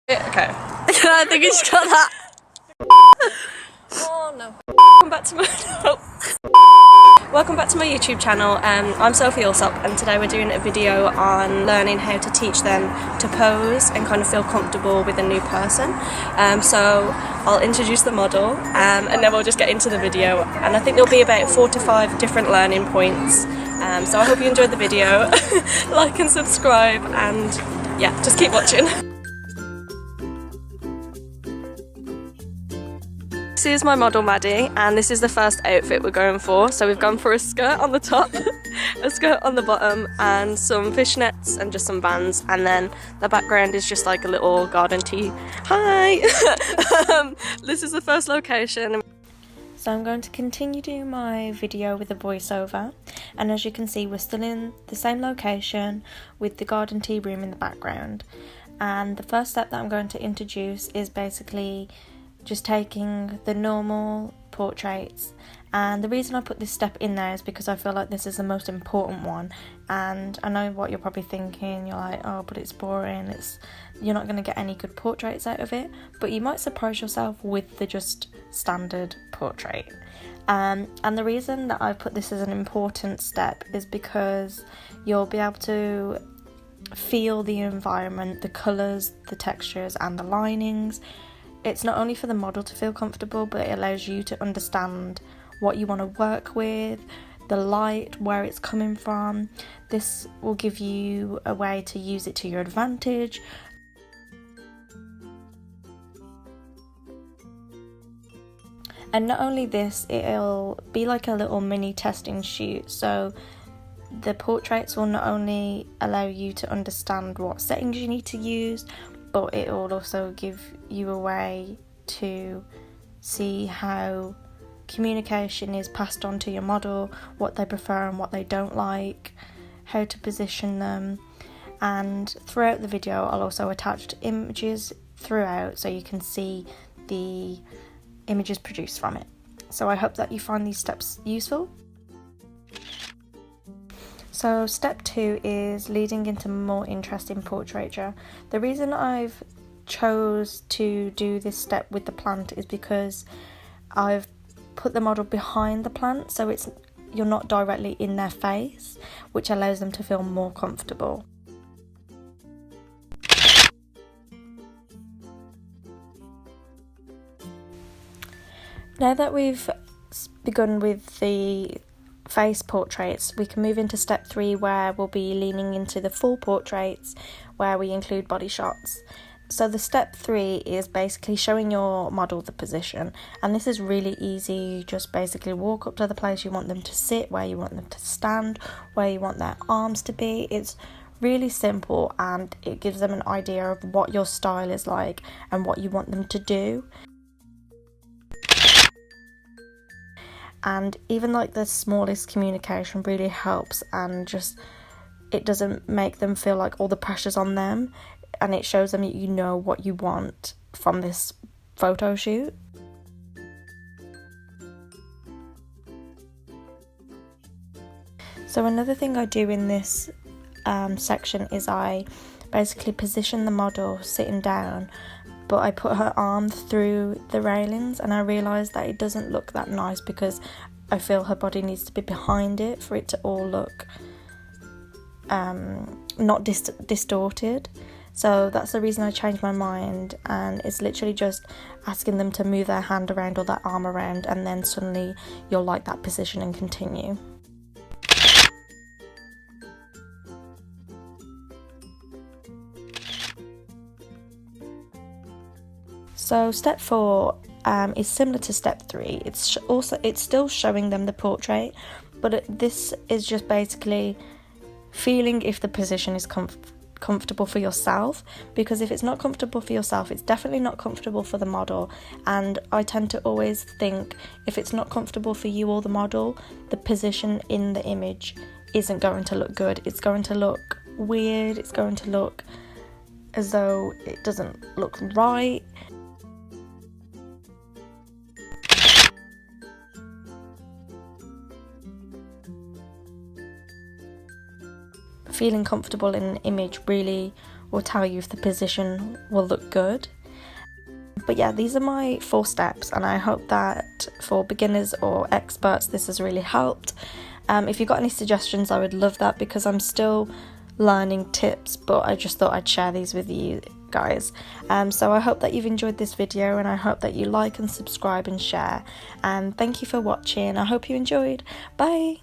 Okay. I think you just got that. Oh no. Welcome back to my YouTube channel. I'm Sophie Alsop, and today we're doing a video on learning how to teach them to pose and kind of feel comfortable with a new person. So I'll introduce the model and then we'll just get into the video, and I think there'll be about 4 to 5 different learning points. So I hope you enjoyed the video. Like and subscribe, and yeah, just keep watching. This is my model Maddie, and this is the first outfit we're going for. So we've gone for a skirt on the top, a skirt on the bottom, and some fishnets and just some bands, and then the background is just like a little garden tee. Hi! This is the first location. So I'm going to continue doing my video with a voiceover, and as you can see we're still in the same location with the garden tea room in the background. And the first step that I'm going to introduce is basically just taking the normal portraits, and the reason I put this step in there is because I feel like this is the most important one. And I know what you're probably thinking, you're like, oh, but it's boring, you're not going to get any good portraits out of it, but you might surprise yourself with the just standard portrait. And the reason that I put this as an important step is because you'll be able to feel the environment, the colours, the textures and the linings. It's not only for the model to feel comfortable, but it allows you to understand what you want to work with, the light, where it's coming from. This will give you a way to use it to your advantage. And not only this, it'll be like a little mini testing shoot. So the portraits will not only allow you to understand what settings you need to use, but it will also give you a way to see how communication is passed on to your model, what they prefer and what they don't like, how to position them. And throughout the video I'll also attach images throughout so you can see the images produced from it. So I hope that you find these steps useful. So step 2 is leading into more interest in portraiture. The reason I've chose to do this step with the plant is because I've put the model behind the plant, so you're not directly in their face, which allows them to feel more comfortable. Now that we've begun with the face portraits, we can move into step 3, where we'll be leaning into the full portraits, where we include body shots. So the step 3 is basically showing your model the position, and this is really easy. You just basically walk up to the place you want them to sit, where you want them to stand, where you want their arms to be. It's really simple, and it gives them an idea of what your style is like and what you want them to do. And even like the smallest communication really helps, and just it doesn't make them feel like all the pressure's on them, and it shows them that you know what you want from this photo shoot. So another thing I do in this section is I basically position the model sitting down, but I put her arm through the railings, and I realised that it doesn't look that nice because I feel her body needs to be behind it for it to all look not distorted. So that's the reason I changed my mind, and it's literally just asking them to move their hand around or their arm around, and then suddenly you'll like that position and continue. So step 4 is similar to step 3. It's still showing them the portrait, but this is just basically feeling if the position is comfortable for yourself, because if it's not comfortable for yourself, it's definitely not comfortable for the model. And I tend to always think if it's not comfortable for you or the model, the position in the image isn't going to look good. It's going to look weird, it's going to look as though it doesn't look right. Feeling comfortable in an image really will tell you if the position will look good. But yeah, these are my 4 steps, and I hope that for beginners or experts this has really helped. If you've got any suggestions, I would love that, because I'm still learning tips, but I just thought I'd share these with you guys. So I hope that you've enjoyed this video, and I hope that you like and subscribe and share, and thank you for watching. I hope you enjoyed. Bye.